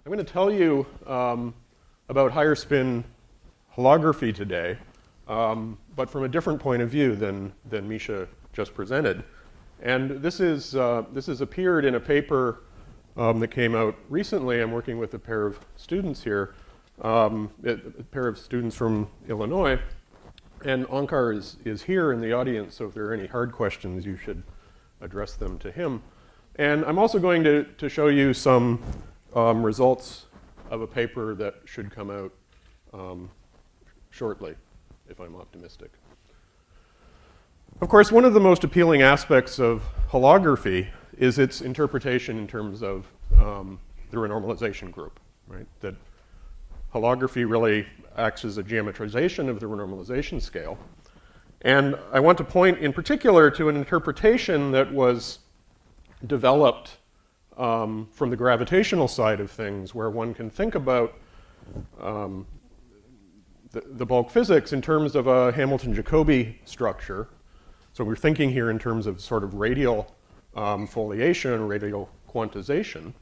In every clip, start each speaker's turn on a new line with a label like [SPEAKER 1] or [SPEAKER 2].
[SPEAKER 1] I'm going to tell you about higher spin holography today, but from a different point of view than Misha just presented. And this has appeared in a paper that came out recently. I'm working with a pair of students here, a pair of students from Illinois. And Onkar is here in the audience, so if there are any hard questions, you should address them to him. And I'm also going to show you some results of a paper that should come out shortly, if I'm optimistic. Of course, one of the most appealing aspects of holography is its interpretation in terms of the renormalization group, right? That holography really acts as a geometrization of the renormalization scale. And I want to point in particular to an interpretation that was developed from the gravitational side of things, where one can think about the bulk physics in terms of a Hamilton-Jacobi structure. So we're thinking here in terms of sort of radial foliation, radial quantization.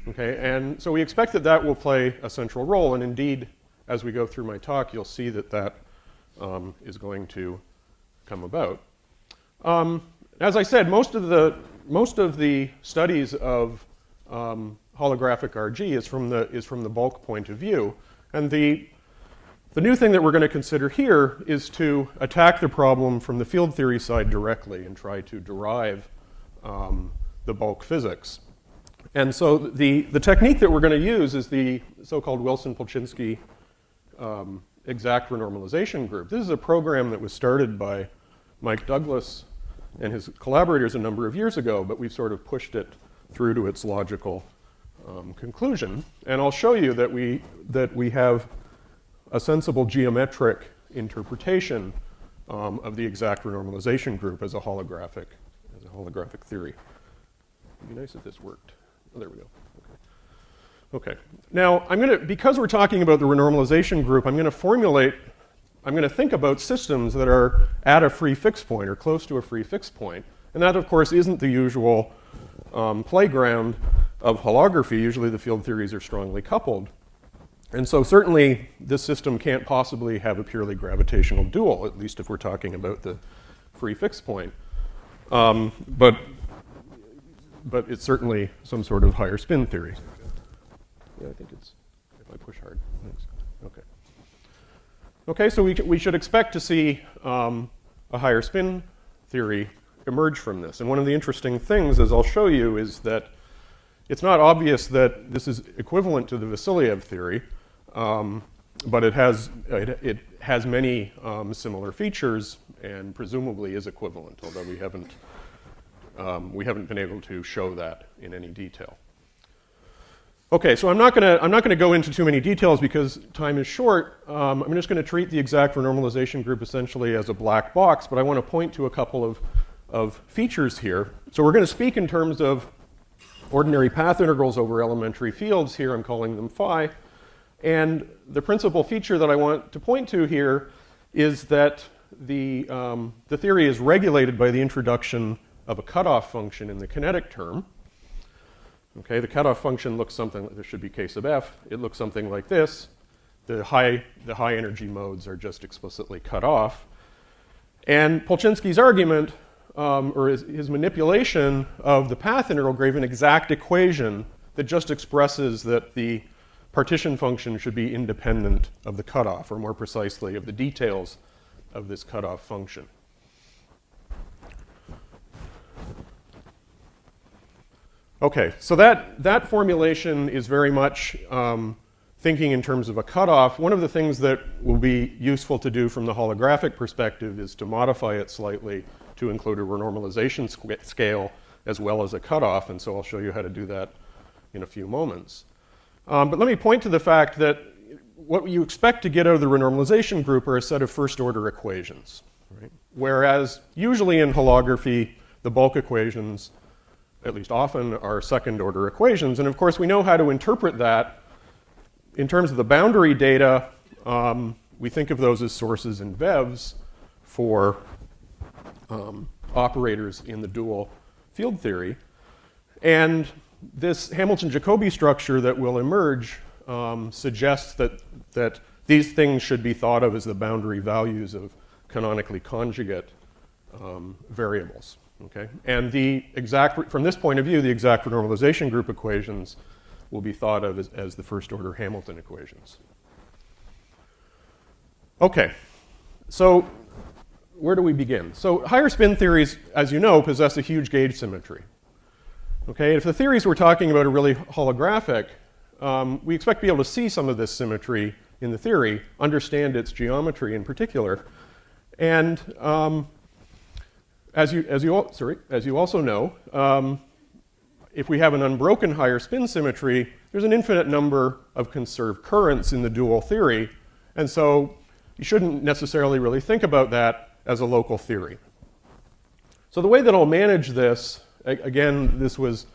[SPEAKER 1] Okay, and so we expect that that will play a central role, and indeed, as we go through my talk, you'll see that that is going to come about. As I said, most of the studies of holographic RG is from the bulk point of view, and the new thing that we're going to consider here is to attack the problem from the field theory side directly and try to derive the bulk physics. And so the technique that we're going to use is the so-called Wilson-Polchinski exact renormalization group. This is a program that was started by Mike Douglas and his collaborators a number of years ago, but we've sort of pushed it through to its logical conclusion. And I'll show you that we have a sensible geometric interpretation of the exact renormalization group as a holographic theory. It'd be nice if this worked. Oh, there we go. Okay. Now, because we're talking about the renormalization group, I'm going to think about systems that are at a free fixed point or close to a free fixed point. And that, of course, isn't the usual playground of holography. Usually the field theories are strongly coupled. And so certainly this system can't possibly have a purely gravitational dual, at least if we're talking about the free fixed point. But it's certainly some sort of higher spin theory. Yeah, I think it's, if I push hard. Thanks. Okay. Okay, so we should expect to see a higher spin theory emerge from this. And one of the interesting things, as I'll show you, is that it's not obvious that this is equivalent to the Vasiliev theory, but it has many similar features and presumably is equivalent, although we haven't been able to show that in any detail. Okay, so I'm not going to go into too many details because time is short. I'm just going to treat the exact renormalization group essentially as a black box, but I want to point to a couple of features here. So we're going to speak in terms of ordinary path integrals over elementary fields. Here I'm calling them phi. And the principal feature that I want to point to here is that the theory is regulated by the introduction of a cutoff function in the kinetic term. Okay, the cutoff function looks something like, this should be k sub f, it looks something like this. The high energy modes are just explicitly cut off. And Polchinski's argument, or his manipulation of the path integral gave an exact equation that just expresses that the partition function should be independent of the cutoff, or more precisely, of the details of this cutoff function. Okay, so that formulation is very much thinking in terms of a cutoff. One of the things that will be useful to do from the holographic perspective is to modify it slightly to include a renormalization scale as well as a cutoff, and so I'll show you how to do that in a few moments. But let me point to the fact that what you expect to get out of the renormalization group are a set of first-order equations, right? Whereas usually in holography, the bulk equations, at least often, are second-order equations. And of course, we know how to interpret that. In terms of the boundary data, we think of those as sources in VEVs for operators in the dual field theory. And this Hamilton-Jacobi structure that will emerge suggests that these things should be thought of as the boundary values of canonically conjugate variables. Okay? And from this point of view, the exact renormalization group equations will be thought of as the first order Hamilton equations. Okay, so where do we begin? So higher spin theories, as you know, possess a huge gauge symmetry. Okay, if the theories we're talking about are really holographic, we expect to be able to see some of this symmetry in the theory, understand its geometry in particular, and as you also know, if we have an unbroken higher spin symmetry, there's an infinite number of conserved currents in the dual theory, and so you shouldn't necessarily really think about that as a local theory. So the way that I'll manage this, again, this was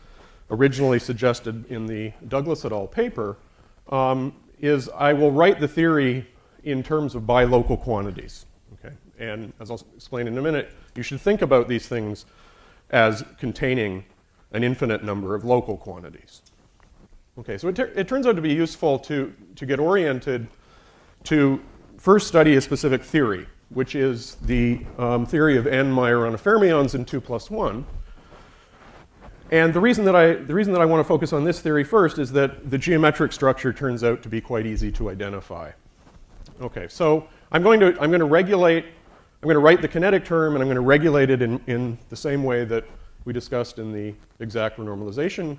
[SPEAKER 1] originally suggested in the Douglas et al. Paper, is I will write the theory in terms of bilocal quantities. Okay? And as I'll explain in a minute, you should think about these things as containing an infinite number of local quantities. Okay, so it turns out to be useful to get oriented to first study a specific theory, which is the theory of n Majorana fermions in 2+1. And the reason that I want to focus on this theory first is that the geometric structure turns out to be quite easy to identify. Okay, so I'm going to write the kinetic term, and I'm going to regulate it in the same way that we discussed in the exact renormalization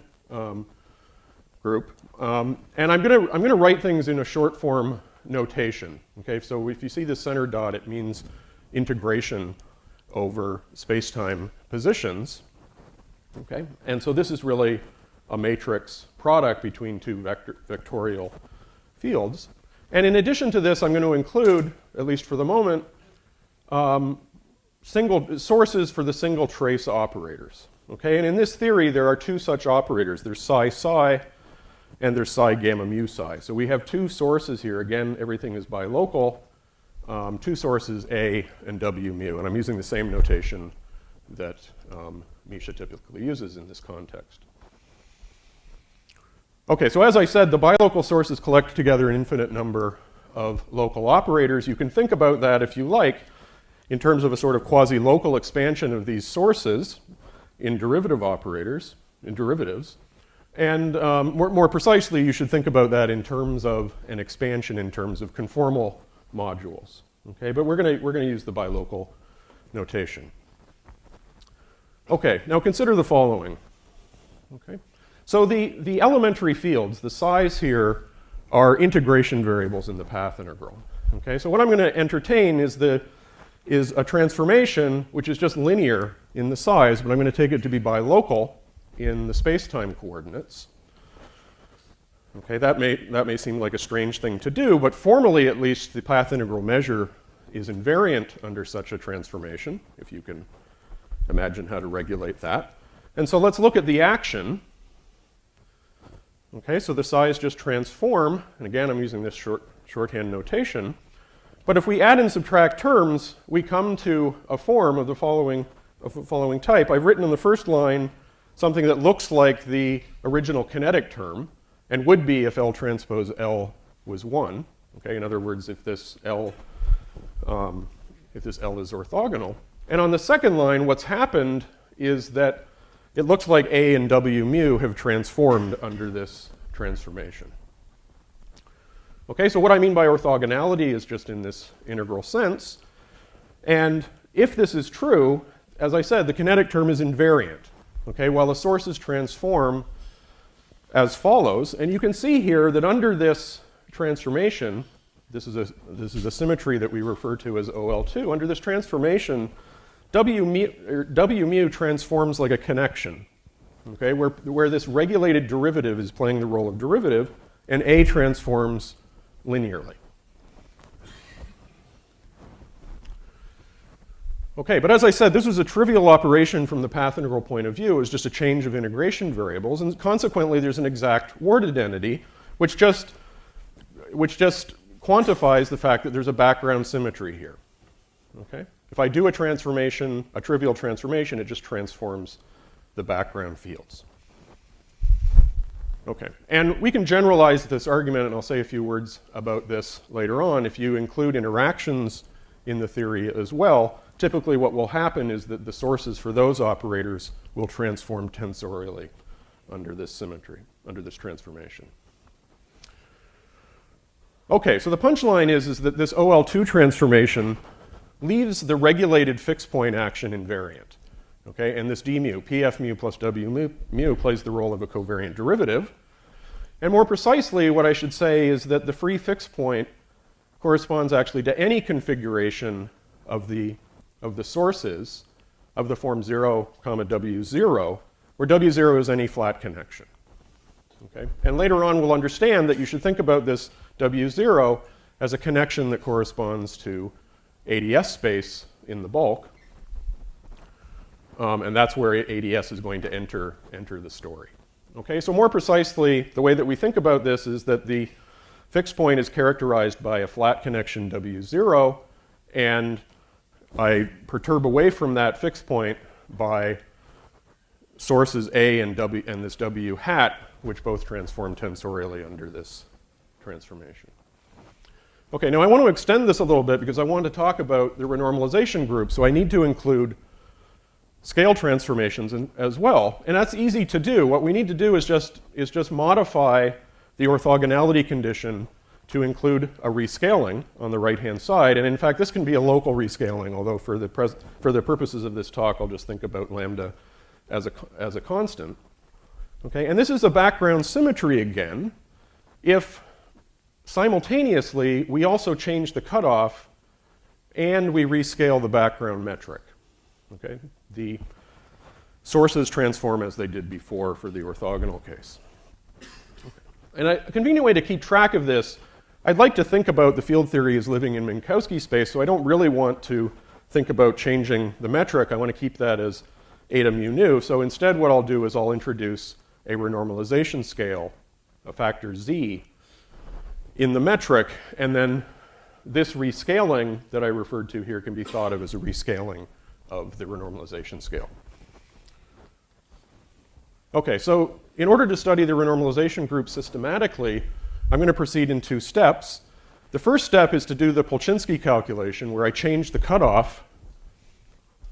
[SPEAKER 1] group. And I'm going to write things in a short form notation. Okay, so if you see the center dot, it means integration over space-time positions. Okay, and so this is really a matrix product between two vectorial fields. And in addition to this, I'm going to include, at least for the moment, single sources for the single trace operators. Okay, and in this theory, there are two such operators. There's psi and there's psi gamma mu psi. So we have two sources here. Again, everything is bilocal. Two sources A and W mu. And I'm using the same notation that Misha typically uses in this context. Okay, so as I said, the bilocal sources collect together an infinite number of local operators. You can think about that, if you like, in terms of a sort of quasi-local expansion of these sources in derivative operators, in derivatives. And more precisely, you should think about that in terms of an expansion in terms of conformal modules. Okay, but we're going to use the bilocal notation. Okay, now consider the following. Okay, so the elementary fields, the psi's here, are integration variables in the path integral. Okay, so what I'm going to entertain is a transformation which is just linear in the size, but I'm going to take it to be bilocal in the space-time coordinates. Okay, that may seem like a strange thing to do, but formally at least the path integral measure is invariant under such a transformation, if you can imagine how to regulate that. And so let's look at the action. Okay, so the psi's just transform, and again I'm using this shorthand notation. But if we add and subtract terms, we come to a form of the following type. I've written in the first line something that looks like the original kinetic term, and would be if L transpose L was 1. Okay, in other words, if this L is orthogonal. And on the second line, what's happened is that it looks like A and W mu have transformed under this transformation. Okay, so what I mean by orthogonality is just in this integral sense. And if this is true, as I said, the kinetic term is invariant. Okay, while the sources transform as follows. And you can see here that under this transformation, this is a symmetry that we refer to as OL2. Under this transformation, W mu transforms like a connection. Okay, where this regulated derivative is playing the role of derivative, and A transforms linearly. Okay, but as I said, this was a trivial operation from the path integral point of view. It was just a change of integration variables, and consequently there's an exact word identity, which just quantifies the fact that there's a background symmetry here. Okay? If I do a transformation, a trivial transformation, it just transforms the background fields. Okay, and we can generalize this argument, and I'll say a few words about this later on. If you include interactions in the theory as well, typically what will happen is that the sources for those operators will transform tensorially under this symmetry, under this transformation. Okay, so the punchline is that this OL2 transformation leaves the regulated fixed point action invariant. Okay, and this d mu, pf mu plus w mu, plays the role of a covariant derivative. And more precisely, what I should say is that the free fixed point corresponds actually to any configuration of the sources of the form 0, w0, where w0 is any flat connection. Okay? And later on, we'll understand that you should think about this w0 as a connection that corresponds to ADS space in the bulk. And that's where ADS is going to enter the story. Okay, so more precisely, the way that we think about this is that the fixed point is characterized by a flat connection W0, and I perturb away from that fixed point by sources A and W and this W hat, which both transform tensorially under this transformation. Okay, now I want to extend this a little bit because I want to talk about the renormalization group, so I need to include scale transformations as well. And that's easy to do. What we need to do is just modify the orthogonality condition to include a rescaling on the right-hand side. And in fact, this can be a local rescaling, although for the purposes of this talk, I'll just think about lambda as a constant. Okay, and this is a background symmetry again, if simultaneously we also change the cutoff and we rescale the background metric. Okay, the sources transform as they did before for the orthogonal case. Okay. And a convenient way to keep track of this, I'd like to think about the field theory as living in Minkowski space, so I don't really want to think about changing the metric. I want to keep that as eta mu nu. So instead what I'll do is I'll introduce a renormalization scale, a factor z, in the metric, and then this rescaling that I referred to here can be thought of as a rescaling of the renormalization scale. Okay, so in order to study the renormalization group systematically, I'm going to proceed in two steps. The first step is to do the Polchinski calculation, where I change the cutoff.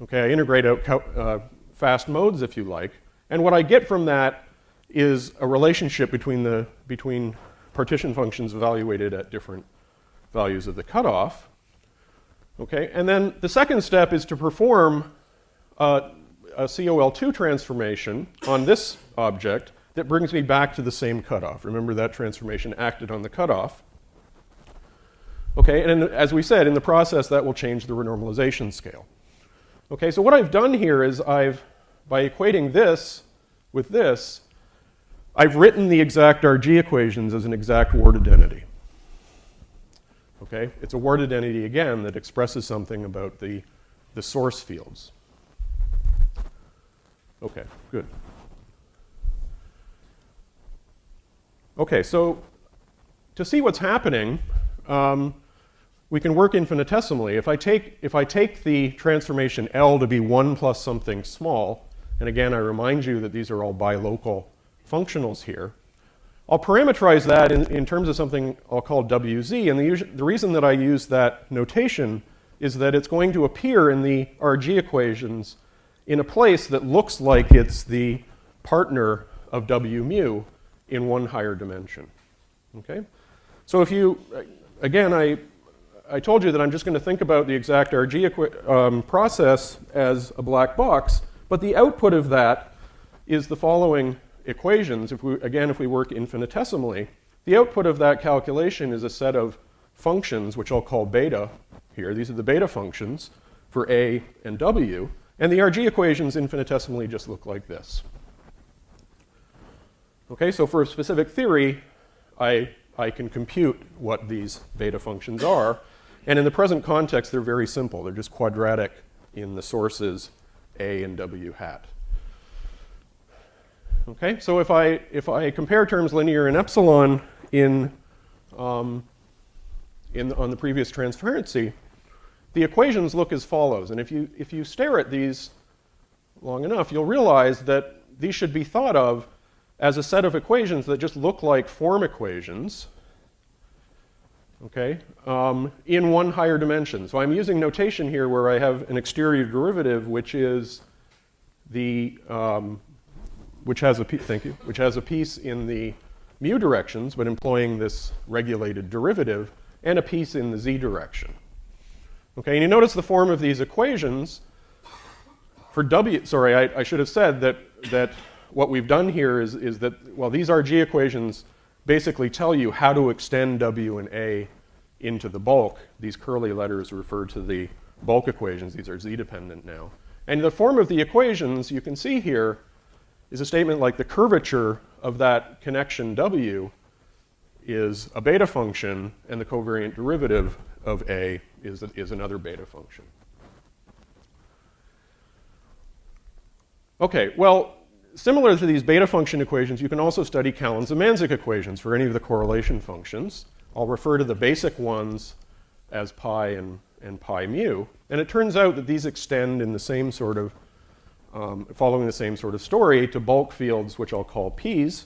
[SPEAKER 1] Okay, I integrate out fast modes, if you like. And what I get from that is a relationship between partition functions evaluated at different values of the cutoff. Okay, and then the second step is to perform a COL2 transformation on this object that brings me back to the same cutoff. Remember that transformation acted on the cutoff. Okay, and as we said, in the process that will change the renormalization scale. Okay, so what I've done here is by equating this with this, I've written the exact RG equations as an exact word identity. Okay, it's a word identity again that expresses something about the source fields. Okay, good. Okay, so to see what's happening, we can work infinitesimally. If I take the transformation L to be 1 plus something small, and again I remind you that these are all bilocal functionals here, I'll parameterize that in terms of something I'll call WZ, and the reason that I use that notation is that it's going to appear in the RG equations in a place that looks like it's the partner of W mu in one higher dimension. Okay? So if you, again, I told you that I'm just going to think about the exact RG process as a black box, but the output of that is the following equations. If we work infinitesimally, the output of that calculation is a set of functions, which I'll call beta here. These are the beta functions for A and W. And the RG equations infinitesimally just look like this. Okay, so for a specific theory, I can compute what these beta functions are. And in the present context, they're very simple. They're just quadratic in the sources A and W hat. Okay, so if I compare terms linear and epsilon on the previous transparency, the equations look as follows. And if you stare at these long enough, you'll realize that these should be thought of as a set of equations that just look like form equations, okay, in one higher dimension. So I'm using notation here where I have an exterior derivative, which is the, which has a piece in the mu directions, but employing this regulated derivative, and a piece in the z direction. Okay, and you notice the form of these equations for w. Sorry, I should have said that what we've done here is that, well, these RG equations basically tell you how to extend w and a into the bulk. These curly letters refer to the bulk equations. These are z-dependent now. And the form of the equations you can see here is a statement like the curvature of that connection w is a beta function, and the covariant derivative of a is another beta function. Okay, well, similar to these beta function equations, you can also study Kalan-Zemanzik equations for any of the correlation functions. I'll refer to the basic ones as pi and pi mu. And it turns out that these extend in the same sort of, following the same sort of story to bulk fields, which I'll call p's.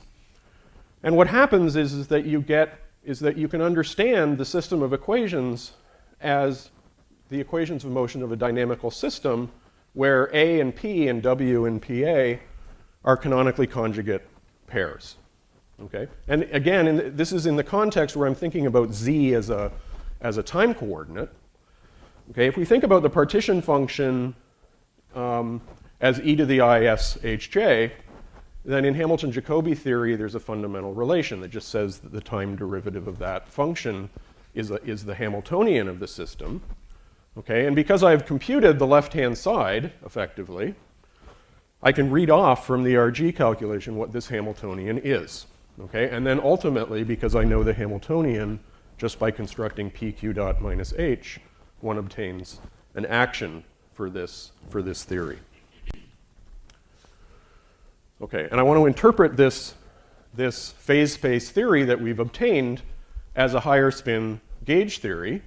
[SPEAKER 1] And what happens is that you can understand the system of equations as the equations of motion of a dynamical system where A and P and W and PA are canonically conjugate pairs. Okay? And again, this is in the context where I'm thinking about z as a time coordinate. Okay? If we think about the partition function as e to the is hj, then in Hamilton-Jacobi theory, there's a fundamental relation that just says that the time derivative of that function is the Hamiltonian of the system. Okay? And because I've computed the left-hand side, effectively, I can read off from the RG calculation what this Hamiltonian is. Okay? And then ultimately, because I know the Hamiltonian, just by constructing PQ dot minus H, one obtains an action for this theory. Okay, and I want to interpret this phase space theory that we've obtained as a higher spin gauge theory.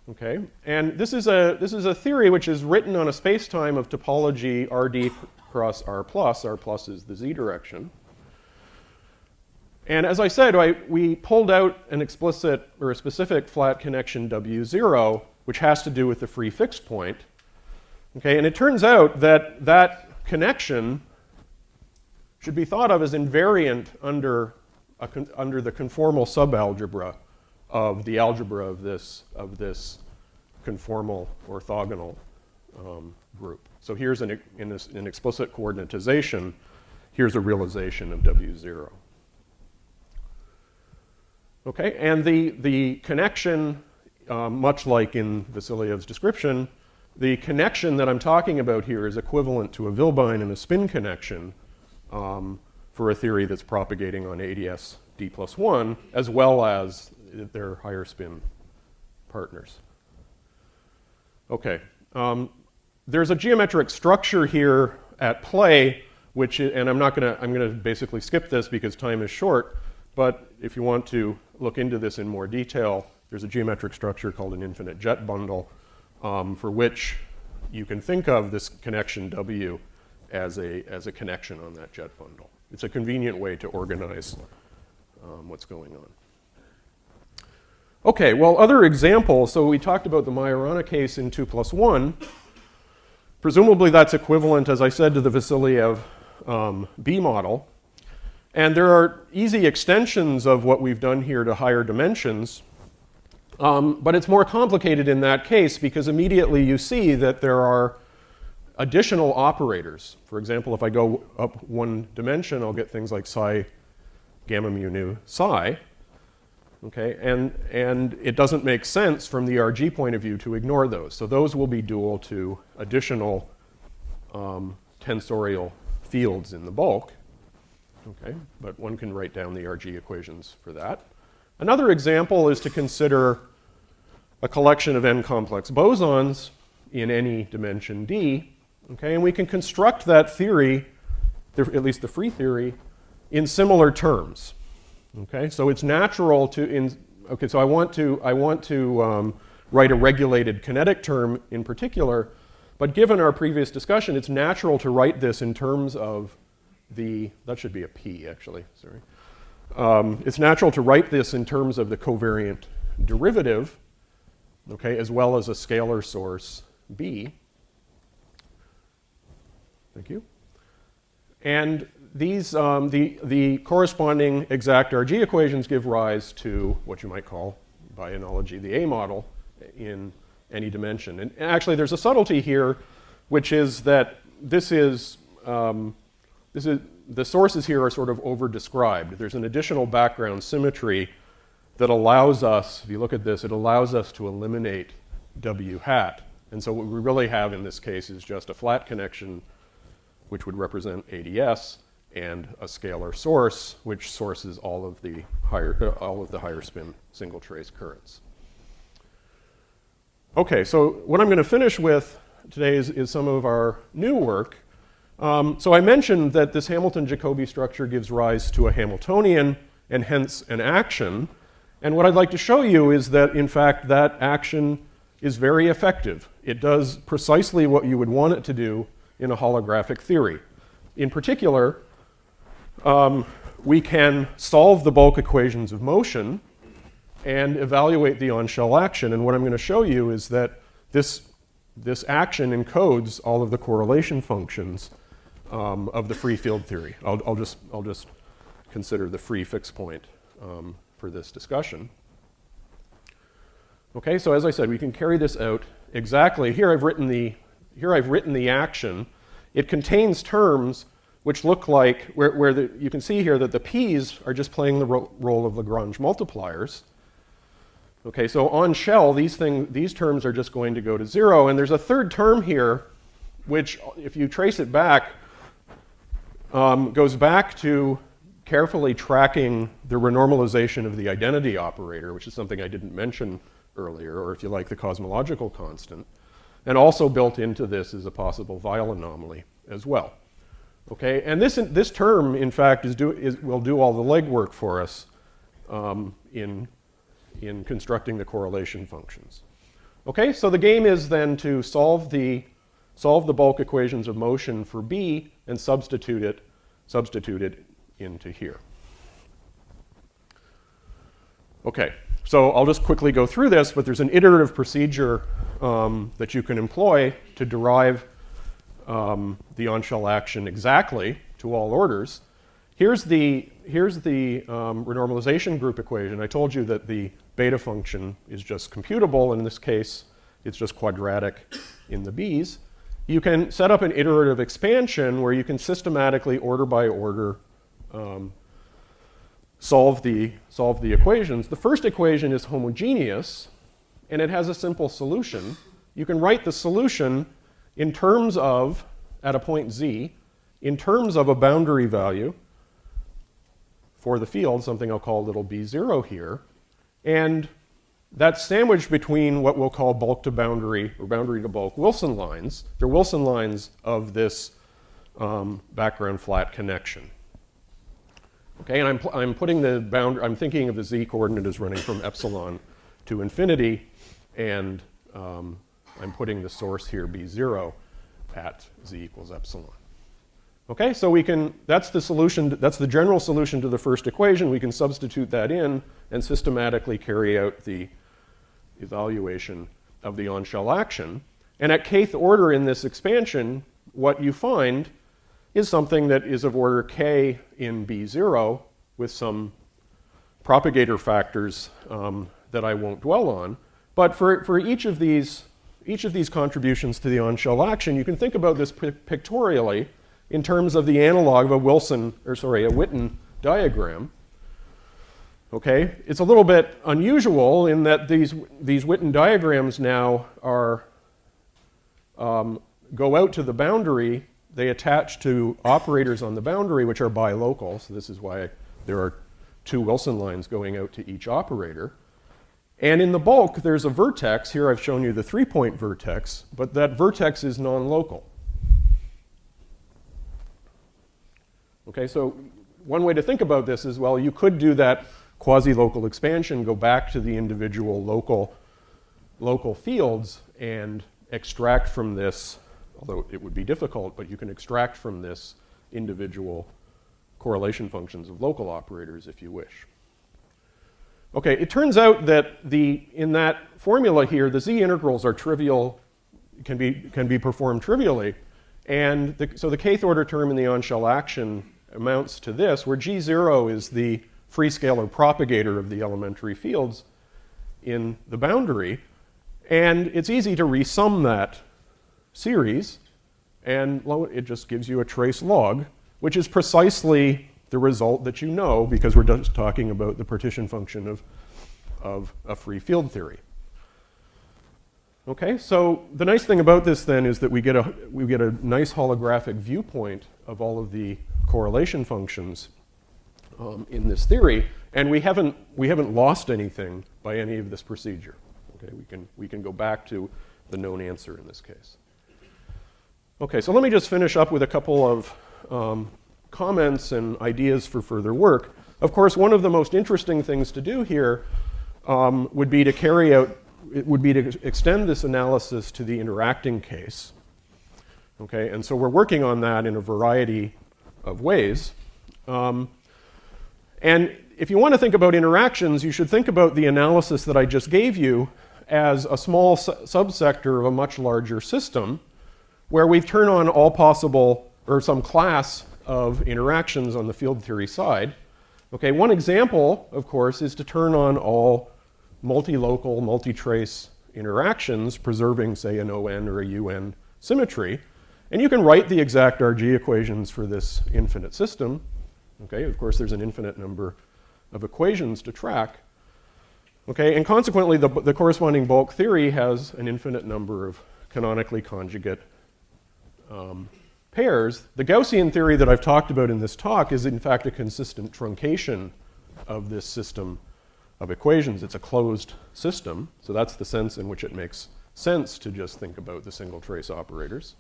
[SPEAKER 1] Okay, and this is a theory which is written on a space-time of topology RD cross R plus. R plus is the z direction. And as I said, we pulled out an explicit or a specific flat connection W0, which has to do with the free fixed point. Okay, and it turns out that that connection should be thought of as invariant under the conformal subalgebra of the algebra of this conformal orthogonal group. So here's an explicit coordinatization. Here's a realization of W0. Okay, and the connection, much like in Vasilyev's description, the connection that I'm talking about here is equivalent to a Vilbine and a spin connection for a theory that's propagating on ADS D plus 1, as well as their higher spin partners. Okay, there's a geometric structure here at play, and I'm gonna basically skip this because time is short, but if you want to look into this in more detail, there's a geometric structure called an infinite jet bundle, for which you can think of this connection W as a connection on that jet bundle. It's a convenient way to organize what's going on. Okay, well, other examples. So we talked about the Majorana case in 2 plus 1. Presumably that's equivalent, as I said, to the Vasilyev B model. And there are easy extensions of what we've done here to higher dimensions. But it's more complicated in that case because immediately you see that there are additional operators. For example, if I go up one dimension, I'll get things like psi, gamma, mu, nu, psi. Okay, and it doesn't make sense from the RG point of view to ignore those. So those will be dual to additional tensorial fields in the bulk. Okay, but one can write down the RG equations for that. Another example is to consider a collection of n-complex bosons in any dimension D. Okay, and we can construct that theory, at least the free theory, in similar terms. Okay, so it's natural to, so I want to write a regulated kinetic term in particular, but given our previous discussion, it's natural to write this in terms of that should be a P actually, sorry. It's natural to write this in terms of the covariant derivative, okay, as well as a scalar source B. Thank you. And these, the corresponding exact RG equations give rise to what you might call, by analogy, the A model in any dimension. And actually, there's a subtlety here, which is that the sources here are sort of over-described. There's an additional background symmetry that allows us, if you look at this, it allows us to eliminate W hat. And so what we really have in this case is just a flat connection, which would represent ADS, and a scalar source, which sources all of the higher spin single trace currents. Okay, so what I'm going to finish with today is some of our new work. So I mentioned that this Hamilton-Jacobi structure gives rise to a Hamiltonian and hence an action. And what I'd like to show you is that, in fact, that action is very effective. It does precisely what you would want it to do in a holographic theory. In particular, we can solve the bulk equations of motion and evaluate the Onshell action. And what I'm going to show you is that this action encodes all of the correlation functions of the free field theory. I'll just consider the free fixed point for this discussion. Okay, so as I said, we can carry this out exactly. Here I've written the action. It contains terms which look like, you can see here that the p's are just playing the role of Lagrange multipliers. Okay, so on shell, these terms are just going to go to 0, and there's a third term here, which, if you trace it back, goes back to carefully tracking the renormalization of the identity operator, which is something I didn't mention earlier, or if you like, the cosmological constant. And also built into this is a possible Weyl anomaly as well. Okay, and this term, in fact, will do all the legwork for us in constructing the correlation functions. Okay, so the game is then to solve the bulk equations of motion for B and substitute it into here. Okay, so I'll just quickly go through this, but there's an iterative procedure that you can employ to derive the Onshell action exactly to all orders. Here's the renormalization group equation. I told you that the beta function is just computable. In this case, it's just quadratic in the B's. You can set up an iterative expansion where you can systematically, order by order, solve the equations. The first equation is homogeneous, and it has a simple solution. You can write the solution in terms of, at a point z, in terms of a boundary value for the field, something I'll call little b0 here, and that's sandwiched between what we'll call bulk to boundary or boundary to bulk Wilson lines. They're Wilson lines of this background flat connection. Okay, and I'm putting the boundary, I'm thinking of the z coordinate as running from epsilon to infinity, and I'm putting the source here b0 at z equals epsilon. Okay, so that's the solution, that's the general solution to the first equation. We can substitute that in and systematically carry out the evaluation of the Onshell action. And at kth order in this expansion, what you find is something that is of order k in b0 with some propagator factors that I won't dwell on. But for each of these contributions to the Onshell action, you can think about this pictorially in terms of the analog of a Witten diagram. Okay, it's a little bit unusual in that these Witten diagrams now are go out to the boundary. They attach to operators on the boundary, which are bilocal. So this is why there are two Wilson lines going out to each operator. And in the bulk, there's a vertex. Here I've shown you the 3-point vertex, but that vertex is non-local. Okay, so one way to think about this is, well, you could do that quasi-local expansion, go back to the individual local fields and extract from this, although it would be difficult, but you can extract from this individual correlation functions of local operators if you wish. Okay, it turns out that in that formula here, the z integrals are trivial, can be performed trivially. And so the kth order term in the Onshell action amounts to this, where G0 is the free scalar propagator of the elementary fields in the boundary. And it's easy to resum that series, and it just gives you a trace log, which is precisely the result that you know, because we're just talking about the partition function of a free field theory. Okay, so the nice thing about this then is that we get a nice holographic viewpoint of all of the correlation functions in this theory, and we haven't lost anything by any of this procedure. Okay, we can go back to the known answer in this case. Okay, so let me just finish up with a couple of comments and ideas for further work. Of course, one of the most interesting things to do here would be to extend this analysis to the interacting case. Okay, and so we're working on that in a variety of ways. And if you want to think about interactions, you should think about the analysis that I just gave you as a small subsector of a much larger system, where we turn on all possible, or some class of interactions on the field theory side. Okay, one example, of course, is to turn on all multi-local, multi-trace interactions, preserving, say, an ON or a UN symmetry. And you can write the exact RG equations for this infinite system. Okay, of course, there's an infinite number of equations to track. Okay, and consequently, the corresponding bulk theory has an infinite number of canonically conjugate pairs. The Gaussian theory that I've talked about in this talk is, in fact, a consistent truncation of this system of equations. It's a closed system, so that's the sense in which it makes sense to just think about the single trace operators.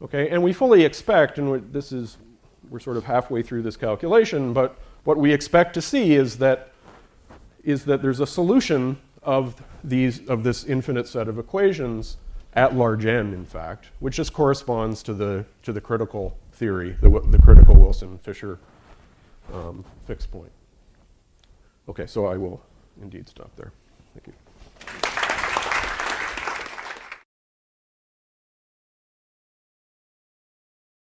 [SPEAKER 1] Okay, and we fully expect, and we're sort of halfway through this calculation, but what we expect to see is that there's a solution of this infinite set of equations at large n, in fact, which just corresponds to the critical theory, the critical Wilson-Fisher fixed point. Okay, so I will indeed stop there. Thank you.